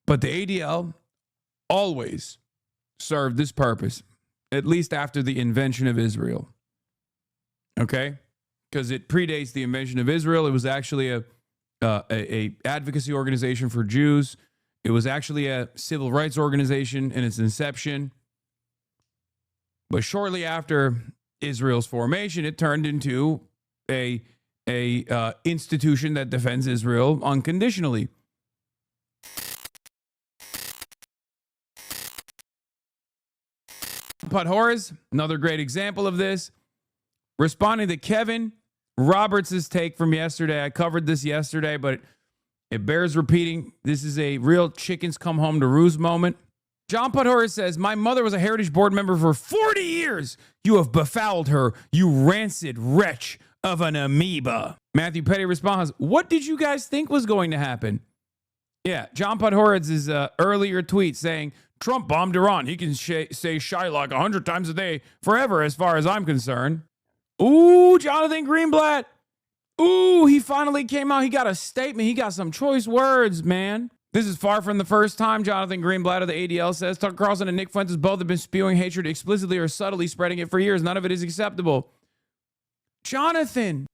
But the ADL always served this purpose, at least after the invention of Israel. Okay? Because it predates the invention of Israel. It was actually a advocacy organization for Jews. It was actually a civil rights organization in its inception. But shortly after Israel's formation, it turned into a institution that defends Israel unconditionally. Podhoretz, another great example of this, responding to Kevin Roberts' take from yesterday. I covered this yesterday, but it bears repeating. This is a real chickens come home to roost moment. John Podhoretz says, my mother was a Heritage Board member for 40 years. You have befouled her, you rancid wretch of an amoeba. Matthew Petty responds, what did you guys think was going to happen? Yeah, John Podhoretz's earlier tweet saying, Trump bombed Iran. He can say Shylock 100 times a day forever as far as I'm concerned. Ooh, Jonathan Greenblatt. Ooh, he finally came out. He got a statement. He got some choice words, man. This is far from the first time Jonathan Greenblatt of the ADL says Tucker Carlson and Nick Fuentes both have been spewing hatred explicitly or subtly spreading it for years. None of it is acceptable. Jonathan,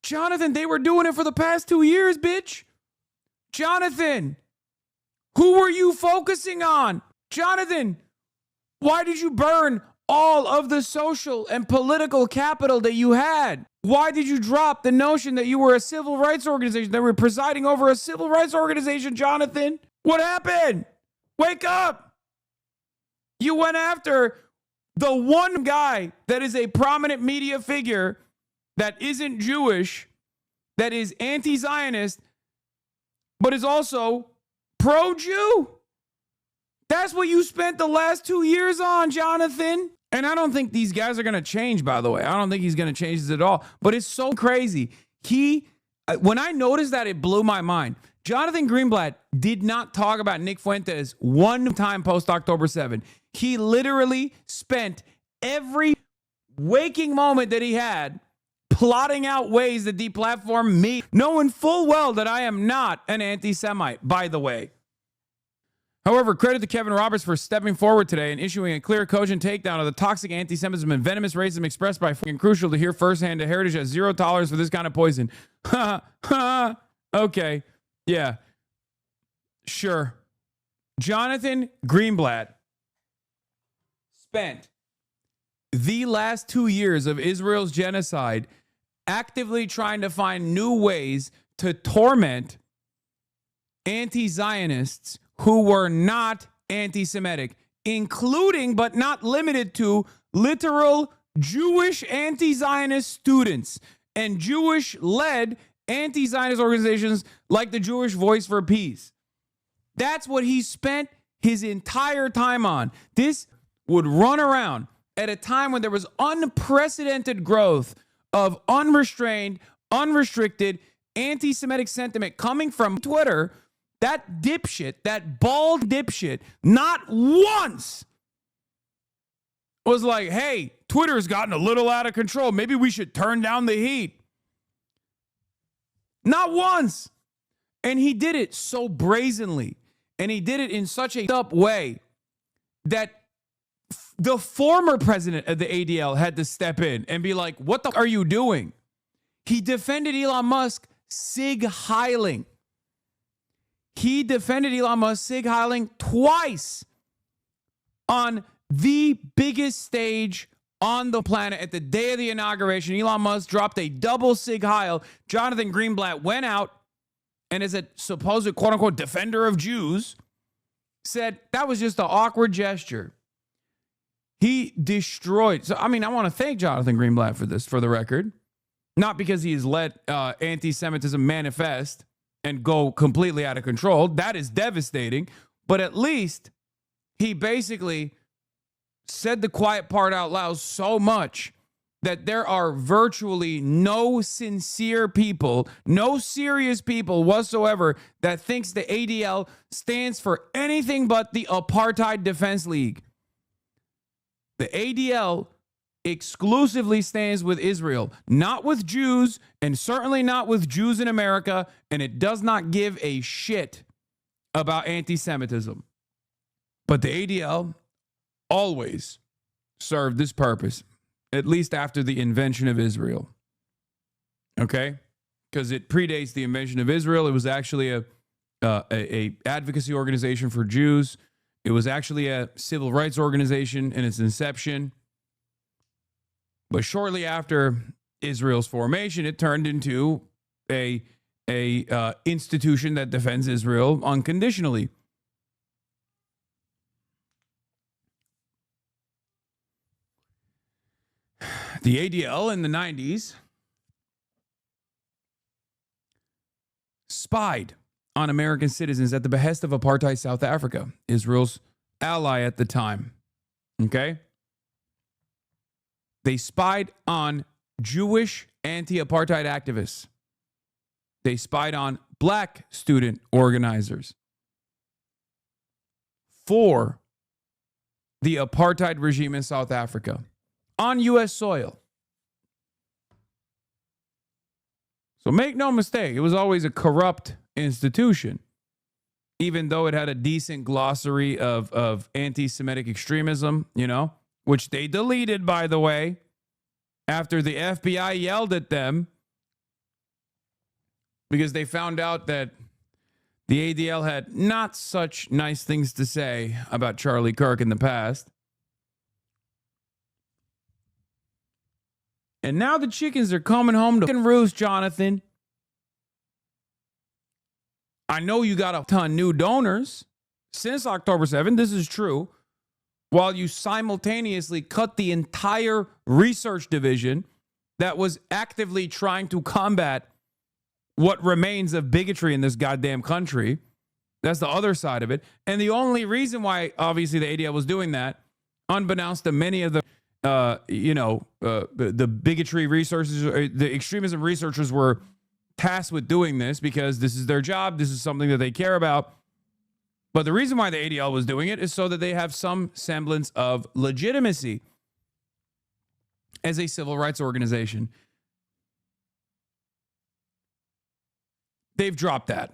they were doing it for the past 2 years, bitch. Jonathan, who were you focusing on? Jonathan, why did you burn all of the social and political capital that you had? Why did you drop the notion that you were a civil rights organization, that were presiding over a civil rights organization, Jonathan? What happened? Wake up. You went after the one guy that is a prominent media figure that isn't Jewish, that is anti-Zionist, but is also pro-Jew. That's what you spent the last 2 years on, Jonathan. And I don't think these guys are going to change, by the way. I don't think he's going to change this at all. But it's so crazy. When I noticed that, it blew my mind. Jonathan Greenblatt did not talk about Nick Fuentes one time post-October 7. He literally spent every waking moment that he had plotting out ways to deplatform me, knowing full well that I am not an anti-Semite, by the way. However, credit to Kevin Roberts for stepping forward today and issuing a clear, cogent takedown of the toxic anti-Semitism and venomous racism expressed by fucking crucial to hear firsthand that Heritage has zero tolerance for this kind of poison. Okay. Yeah. Sure. Jonathan Greenblatt spent the last 2 years of Israel's genocide actively trying to find new ways to torment anti-Zionists who were not anti-Semitic, including but not limited to literal Jewish anti-Zionist students and Jewish-led anti-Zionist organizations like the Jewish Voice for Peace. That's what he spent his entire time on. This would run around at a time when there was unprecedented growth of unrestrained, unrestricted anti-Semitic sentiment coming from Twitter. That dipshit, that bald dipshit, not once was like, hey, Twitter's gotten a little out of control. Maybe we should turn down the heat. Not once. And he did it so brazenly. And he did it in such a up way that the former president of the ADL had to step in and be like, what the are you doing? He defended Elon Musk sig heiling. He defended Elon Musk sig heiling twice on the biggest stage on the planet at the day of the inauguration. Elon Musk dropped a double sig heil. Jonathan Greenblatt went out and, as a supposed quote unquote defender of Jews, said that was just an awkward gesture. He destroyed. So, I mean, I want to thank Jonathan Greenblatt for this, for the record, not because he has let anti-Semitism manifest and go completely out of control. That is devastating. But at least he basically said the quiet part out loud so much that there are virtually no sincere people, no serious people whatsoever that thinks the ADL stands for anything but the Apartheid Defense League. The ADL exclusively stands with Israel, not with Jews, and certainly not with Jews in America, and it does not give a shit about anti-Semitism. But the ADL always served this purpose, at least after the invention of Israel. Okay? Because it predates the invention of Israel. It was actually a advocacy organization for Jews. It was actually a civil rights organization in its inception. But shortly after Israel's formation, it turned into a institution that defends Israel unconditionally. The ADL in the 90s spied on American citizens at the behest of apartheid South Africa, Israel's ally at the time. Okay? They spied on Jewish anti-apartheid activists. They spied on black student organizers for the apartheid regime in South Africa on U.S. soil. So make no mistake, it was always a corrupt institution, even though it had a decent glossary of anti-Semitic extremism, which they deleted, by the way, after the FBI yelled at them because they found out that the ADL had not such nice things to say about Charlie Kirk in the past. And now the chickens are coming home to roost, Jonathan. I know you got a ton new donors since October 7th. This is true. While you simultaneously cut the entire research division that was actively trying to combat what remains of bigotry in this goddamn country. That's the other side of it. And the only reason why, obviously, the ADL was doing that, unbeknownst to many of the the bigotry researchers, the extremism researchers were tasked with doing this because this is their job. This is something that they care about. But the reason why the ADL was doing it is so that they have some semblance of legitimacy as a civil rights organization. They've dropped that.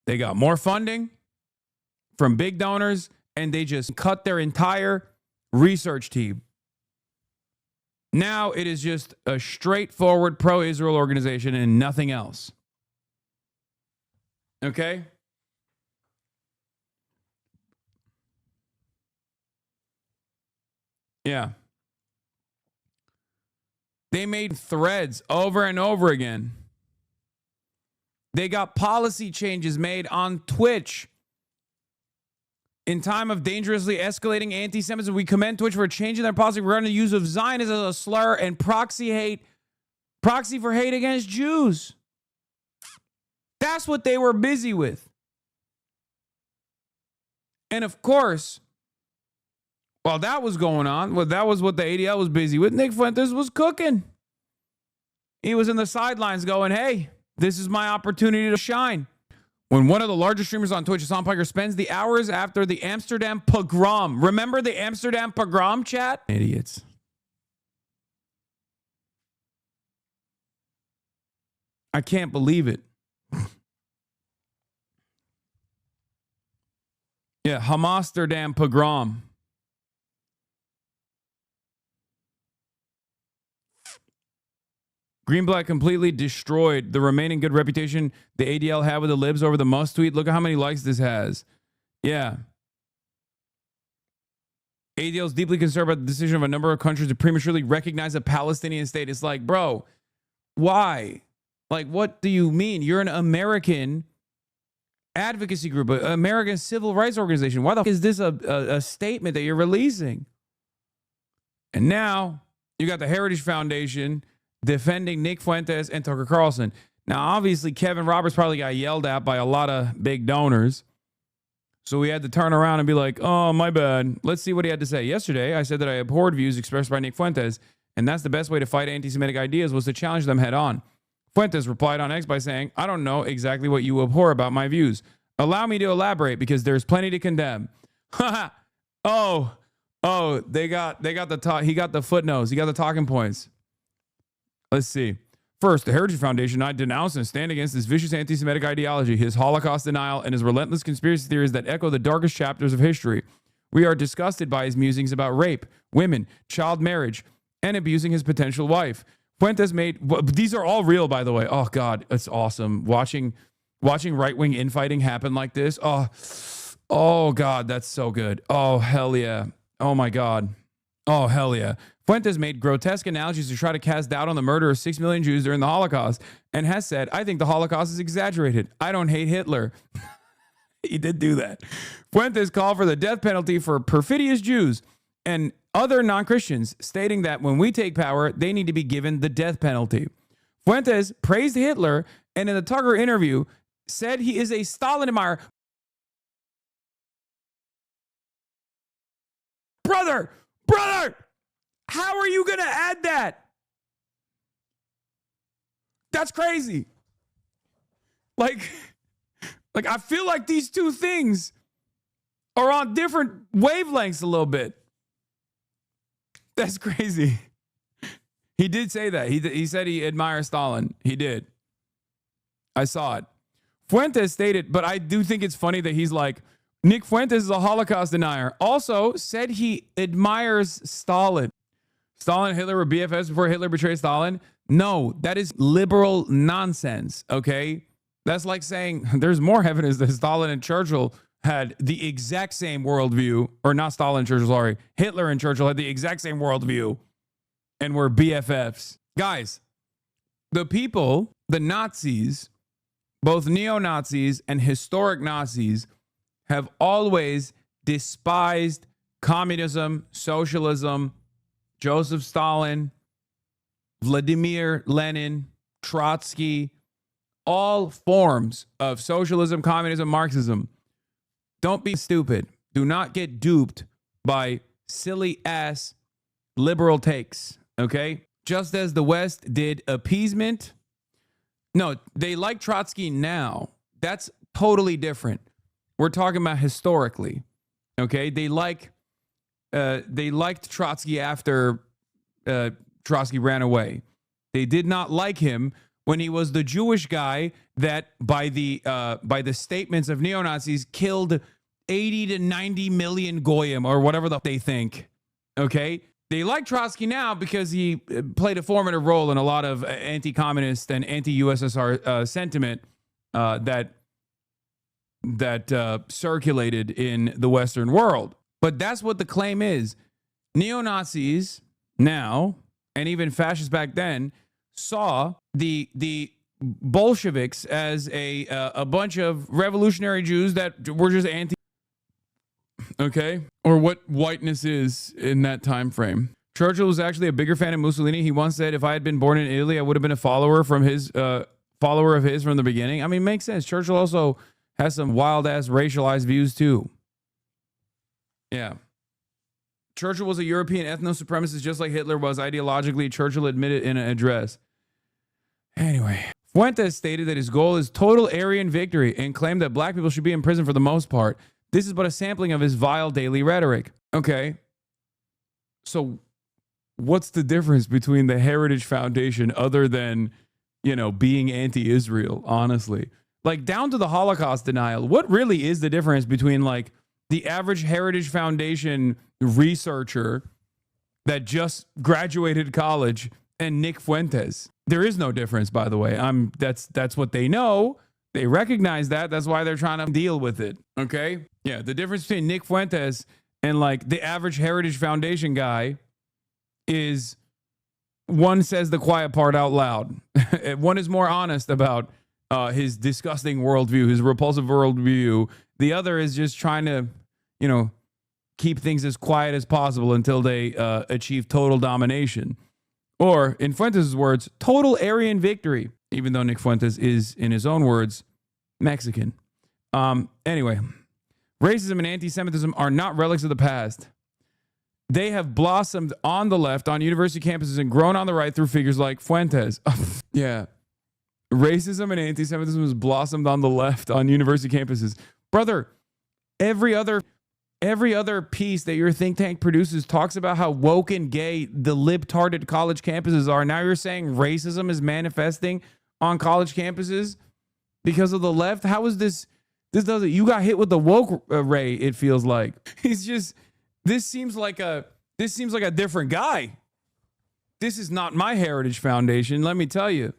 They got more funding from big donors, and they just cut their entire research team. Now it is just a straightforward pro-Israel organization and nothing else. Okay? Yeah. They made threads over and over again. They got policy changes made on Twitch. In time of dangerously escalating anti-Semitism, we commend Twitch for changing their policy regarding the use of Zionism as a slur and proxy for hate against Jews. That's what they were busy with. And of course, while that was going on, that was what the ADL was busy with, Nick Fuentes was cooking. He was in the sidelines going, hey, this is my opportunity to shine. When one of the largest streamers on Twitch, Hasan Piker, spends the hours after the Amsterdam pogrom. Remember the Amsterdam pogrom, chat? Idiots. I can't believe it. Yeah, Hamasterdam pogrom. Greenblatt completely destroyed the remaining good reputation the ADL had with the libs over the must tweet. Look at how many likes this has. Yeah. ADL is deeply concerned about the decision of a number of countries to prematurely recognize a Palestinian state. It's like, bro, why? Like, what do you mean? You're an American advocacy group, an American civil rights organization. Why the fuck is this a statement that you're releasing? And now you got the Heritage Foundation defending Nick Fuentes and Tucker Carlson. Now, obviously, Kevin Roberts probably got yelled at by a lot of big donors. So we had to turn around and be like, oh, my bad. Let's see what he had to say. Yesterday, I said that I abhorred views expressed by Nick Fuentes, and that's the best way to fight anti-Semitic ideas was to challenge them head on. Fuentes replied on X by saying, I don't know exactly what you abhor about my views. Allow me to elaborate because there's plenty to condemn. Oh, they got the he got the footnotes. He got the talking points. Let's see. First, the Heritage Foundation and I denounce and stand against his vicious anti-Semitic ideology, his Holocaust denial, and his relentless conspiracy theories that echo the darkest chapters of history. We are disgusted by his musings about rape, women, child marriage, and abusing his potential wife. Fuentes made, these are all real, by the way. Oh, God, it's awesome. Watching right-wing infighting happen like this. Oh, God, that's so good. Oh, hell yeah. Oh, my God. Oh, hell yeah. Fuentes made grotesque analogies to try to cast doubt on the murder of 6 million Jews during the Holocaust and has said, I think the Holocaust is exaggerated. I don't hate Hitler. He did do that. Fuentes called for the death penalty for perfidious Jews and other non-Christians, stating that when we take power, they need to be given the death penalty. Fuentes praised Hitler and in the Tucker interview said he is a Stalin admirer. Brother, how are you going to add that? That's crazy. Like I feel like these two things are on different wavelengths a little bit. That's crazy. He did say that. He said he admires Stalin. He did. I saw it. Fuentes stated, but I do think it's funny that he's like, Nick Fuentes is a Holocaust denier. Also said he admires Stalin. Stalin and Hitler were BFFs before Hitler betrayed Stalin. No, that is liberal nonsense, okay? That's like saying there's more evidence that Stalin and Churchill had the exact same worldview, or not Stalin and Churchill, sorry. Hitler and Churchill had the exact same worldview and were BFFs. Guys, the people, the Nazis, both neo-Nazis and historic Nazis, have always despised communism, socialism, Joseph Stalin, Vladimir Lenin, Trotsky, all forms of socialism, communism, Marxism. Don't be stupid. Do not get duped by silly ass liberal takes, okay? Just as the West did appeasement. No, they like Trotsky now. That's totally different. We're talking about historically, okay? They liked Trotsky after Trotsky ran away. They did not like him when he was the Jewish guy that, by the statements of neo-Nazis, killed 80 to 90 million goyim or whatever they think. Okay, they like Trotsky now because he played a formative role in a lot of anti-communist and anti-USSR sentiment that circulated in the Western world. But that's what the claim is. Neo-Nazis now, and even fascists back then, saw the Bolsheviks as a bunch of revolutionary Jews that were just anti. Okay, or what whiteness is in that time frame. Churchill was actually a bigger fan of Mussolini. He once said, "If I had been born in Italy, I would have been a follower of his from the beginning." I mean, makes sense. Churchill also has some wild ass racialized views too. Yeah. Churchill was a European ethno-supremacist just like Hitler was ideologically, Churchill admitted in an address. Anyway, Fuentes stated that his goal is total Aryan victory and claimed that black people should be in prison for the most part. This is but a sampling of his vile daily rhetoric. Okay. So what's the difference between the Heritage Foundation other than, being anti-Israel, honestly? Like, down to the Holocaust denial, what really is the difference between, like, the average Heritage Foundation researcher that just graduated college and Nick Fuentes? There is no difference, by the way. That's what they know. They recognize that. That's why they're trying to deal with it. Okay? Yeah, the difference between Nick Fuentes and, like, the average Heritage Foundation guy is one says the quiet part out loud. One is more honest about his disgusting worldview, his repulsive worldview. The other is just trying to, keep things as quiet as possible until they achieve total domination. Or, in Fuentes' words, total Aryan victory, even though Nick Fuentes is, in his own words, Mexican. Anyway, racism and anti-Semitism are not relics of the past. They have blossomed on the left, on university campuses, and grown on the right through figures like Fuentes. Yeah. Racism and anti-Semitism has blossomed on the left, on university campuses. Brother, every other every other piece that your think tank produces talks about how woke and gay the libtarded college campuses are. Now you're saying racism is manifesting on college campuses because of the left? How is this? This doesn't. You got hit with the woke ray. It feels like he's just. This seems like a different guy. This is not my Heritage Foundation. Let me tell you.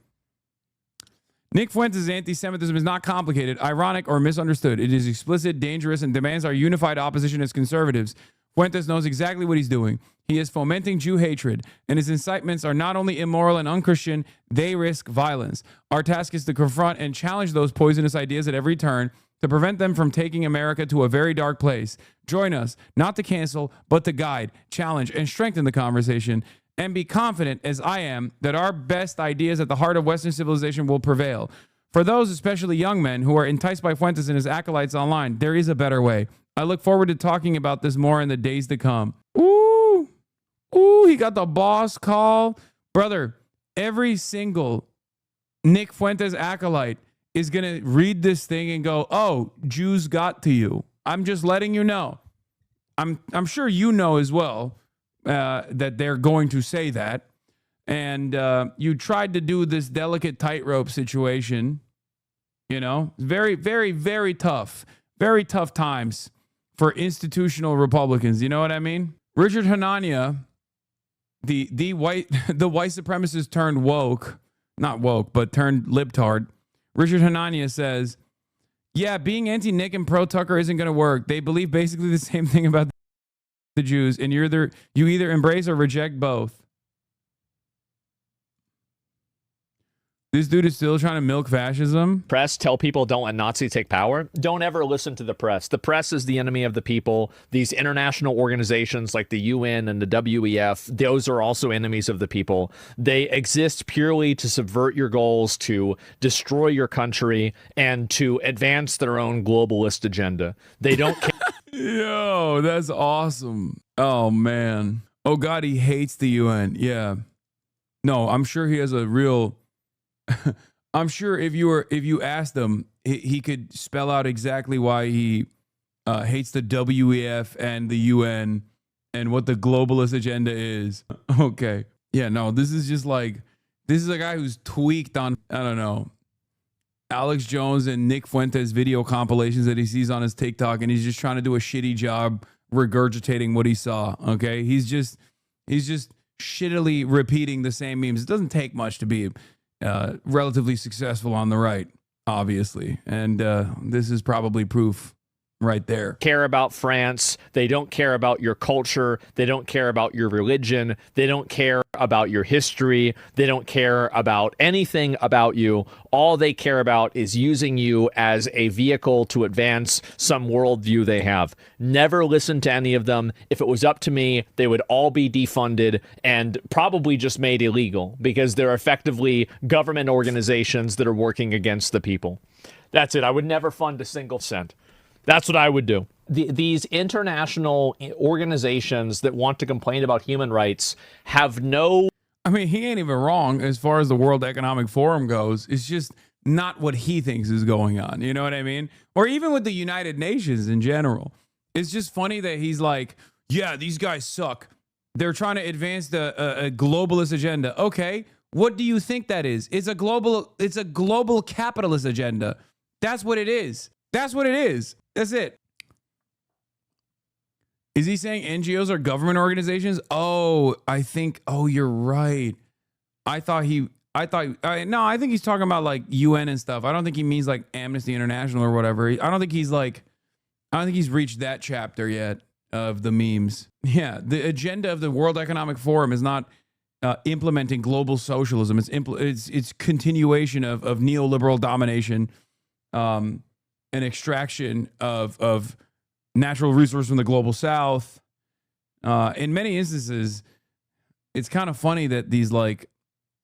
Nick Fuentes' anti-Semitism is not complicated, ironic, or misunderstood. It is explicit, dangerous, and demands our unified opposition as conservatives. Fuentes knows exactly what he's doing. He is fomenting Jew hatred, and his incitements are not only immoral and unchristian, they risk violence. Our task is to confront and challenge those poisonous ideas at every turn to prevent them from taking America to a very dark place. Join us, not to cancel, but to guide, challenge, and strengthen the conversation. And be confident, as I am, that our best ideas at the heart of Western civilization will prevail. For those, especially young men, who are enticed by Fuentes and his acolytes online, there is a better way. I look forward to talking about this more in the days to come. Ooh, he got the boss call. Brother, every single Nick Fuentes acolyte is going to read this thing and go, oh, Jews got to you. I'm just letting you know. I'm sure you know as well. That they're going to say that. And you tried to do this delicate tightrope situation, you know, very, very, very tough times for institutional Republicans. You know what I mean? Richard Hanania, the white supremacist turned woke, not woke, but turned libtard. Richard Hanania says, yeah, being anti-Nick and pro-Tucker isn't going to work. They believe basically the same thing about the Jews, and you either embrace or reject both. This dude is still trying to milk fascism. Press, tell people don't let Nazis take power. Don't ever listen to the press. The press is the enemy of the people. These international organizations like the UN and the WEF, those are also enemies of the people. They exist purely to subvert your goals, to destroy your country, and to advance their own globalist agenda. They don't care. Yo, that's awesome. Oh, man. Oh, God, he hates the UN. Yeah. No, I'm sure he has a real... I'm sure if you asked him, he could spell out exactly why he hates the WEF and the UN and what the globalist agenda is. Okay. Yeah, no, this is a guy who's tweaked on, I don't know, Alex Jones and Nick Fuentes video compilations that he sees on his TikTok, and he's just trying to do a shitty job regurgitating what he saw. Okay. He's just shittily repeating the same memes. It doesn't take much to be relatively successful on the right, obviously. And this is probably proof right there. Care about France. They don't care about your culture. They don't care about your religion. They don't care about your history. They don't care about anything about you. All they care about is using you as a vehicle to advance some worldview they have. Never listen to any of them. If it was up to me, they would all be defunded and probably just made illegal because they're effectively government organizations that are working against the people. That's it. I would never fund a single cent. That's what I would do. These international organizations that want to complain about human rights have no... I mean, he ain't even wrong as far as the World Economic Forum goes. It's just not what he thinks is going on. You know what I mean? Or even with the United Nations in general. It's just funny that he's like, yeah, these guys suck. They're trying to advance a globalist agenda. Okay, what do you think that is? It's a global capitalist agenda. That's what it is. That's what it is. That's it. Is he saying NGOs are government organizations? Oh, you're right. I think he's talking about like UN and stuff. I don't think he means like Amnesty International or whatever. I don't think he's reached that chapter yet of the memes. Yeah. The agenda of the World Economic Forum is not implementing global socialism. It's continuation of neoliberal domination, an extraction of natural resources from the global south. In many instances, it's kind of funny that these like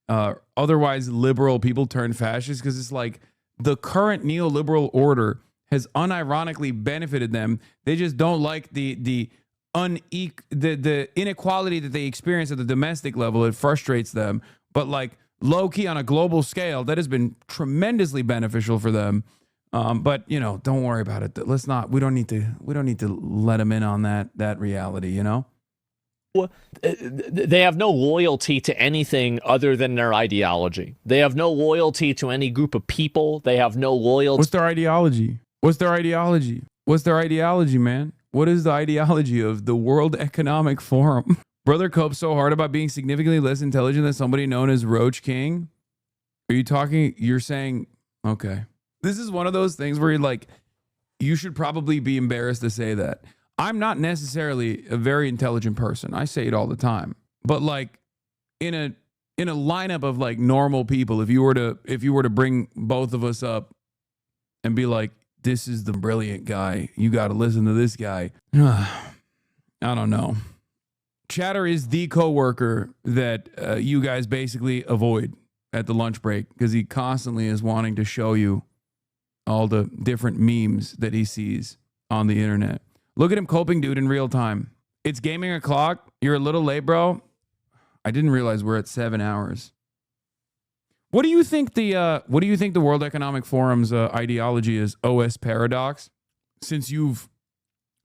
otherwise liberal people turn fascist because it's like the current neoliberal order has unironically benefited them. They just don't like the inequality that they experience at the domestic level. It frustrates them. But like low key on a global scale, that has been tremendously beneficial for them. But you know, don't worry about it. We don't need to let him in on that reality, you know? They have no loyalty to anything other than their ideology. They have no loyalty to any group of people. They have no loyalty. What's their ideology? What's their ideology? What's their ideology, man? What is the ideology of the World Economic Forum? Brother copes so hard about being significantly less intelligent than somebody known as Roach King. You're saying, okay. This is one of those things where you're like, you should probably be embarrassed to say that. I'm not necessarily a very intelligent person. I say it all the time. But like in a lineup of like normal people, if you were to bring both of us up and be like, this is the brilliant guy, you got to listen to this guy. I don't know. Chatter is the coworker that you guys basically avoid at the lunch break because he constantly is wanting to show you all the different memes that he sees on the internet. Look at him coping, dude, in real time. It's gaming o'clock. You're a little late, bro. I didn't realize we're at 7 hours. What do you think the World Economic Forum's ideology is? OS paradox. Since you've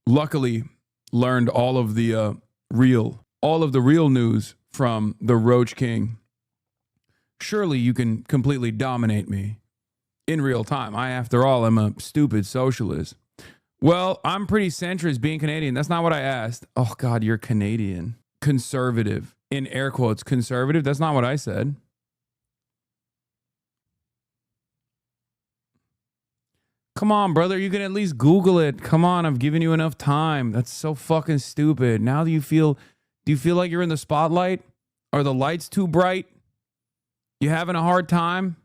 luckily learned all of the real news from the Roach King, surely you can completely dominate me in real time. I, after all, am a stupid socialist. Well, I'm pretty centrist being Canadian. That's not what I asked. Oh, God, you're Canadian. Conservative. In air quotes, conservative. That's not what I said. Come on, brother. You can at least Google it. Come on, I've given you enough time. That's so fucking stupid. Now do you feel like you're in the spotlight? Are the lights too bright? You having a hard time?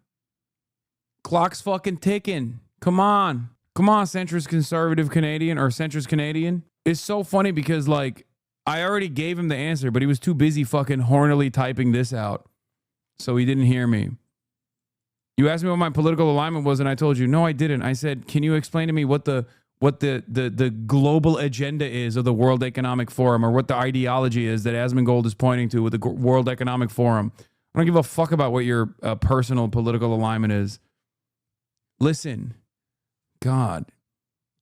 Clock's fucking ticking. Come on. Come on, centrist conservative Canadian or centrist Canadian. It's so funny because, like, I already gave him the answer, but he was too busy fucking hornily typing this out. So he didn't hear me. You asked me what my political alignment was, and I told you, no, I didn't. I said, can you explain to me what the global agenda is of the World Economic Forum, or what the ideology is that Asmongold is pointing to with the World Economic Forum? I don't give a fuck about what your personal political alignment is. Listen. God,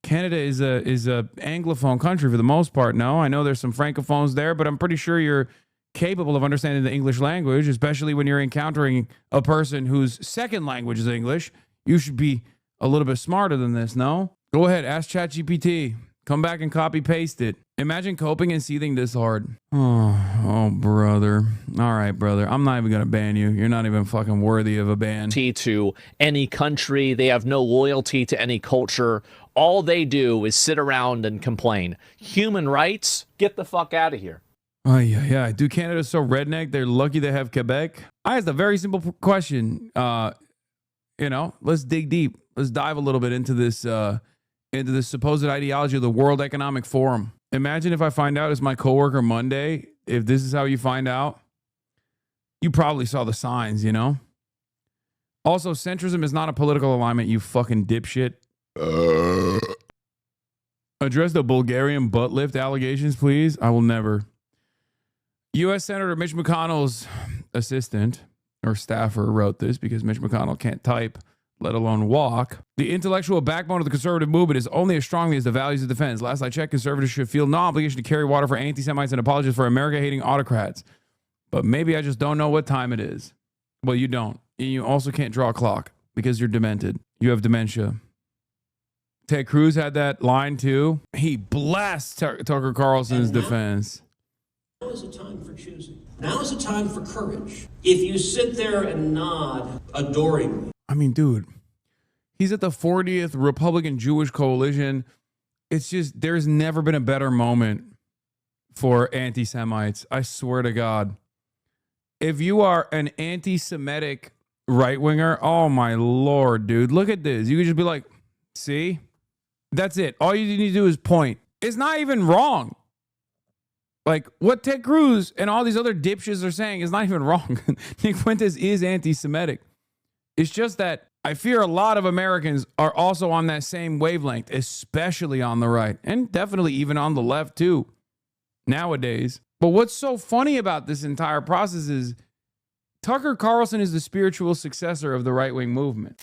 Canada is a Anglophone country for the most part. No, I know there's some Francophones there, but I'm pretty sure you're capable of understanding the English language, especially when you're encountering a person whose second language is English. You should be a little bit smarter than this, no? Go ahead, ask ChatGPT. Come back and copy paste it. Imagine coping and seething this hard. Oh, brother. All right, brother. I'm not even going to ban you. You're not even fucking worthy of a ban. To any country. They have no loyalty to any culture. All they do is sit around and complain. Human rights? Get the fuck out of here. Oh, yeah. Dude, Canada's so redneck. They're lucky they have Quebec. I asked a very simple question. Let's dig deep. Let's dive a little bit into this supposed ideology of the World Economic Forum. Imagine if I find out as my coworker Monday, if this is how you find out. You probably saw the signs, you know? Also, centrism is not a political alignment, you fucking dipshit. Address the Bulgarian butt lift allegations, please. I will never. U.S. Senator Mitch McConnell's assistant or staffer wrote this because Mitch McConnell can't type, let alone walk. The intellectual backbone of the conservative movement is only as strongly as the values it defends. Last I checked, conservatives should feel no obligation to carry water for anti-Semites and apologists for America-hating autocrats. But maybe I just don't know what time it is. Well, you don't. You also can't draw a clock because you're demented. You have dementia. Ted Cruz had that line too. He blasts Tucker Carlson's defense. Now is a time for choosing. Now is a time for courage. If you sit there and nod adoringly. I mean, dude, he's at the 40th Republican Jewish Coalition. It's just, there's never been a better moment for anti-Semites. I swear to God. If you are an anti-Semitic right-winger, oh my Lord, dude, look at this. You could just be like, see? That's it. All you need to do is point. It's not even wrong. Like, what Ted Cruz and all these other dipshits are saying is not even wrong. Nick Fuentes is anti-Semitic. It's just that I fear a lot of Americans are also on that same wavelength, especially on the right, and definitely even on the left too, nowadays. But what's so funny about this entire process is Tucker Carlson is the spiritual successor of the right-wing movement.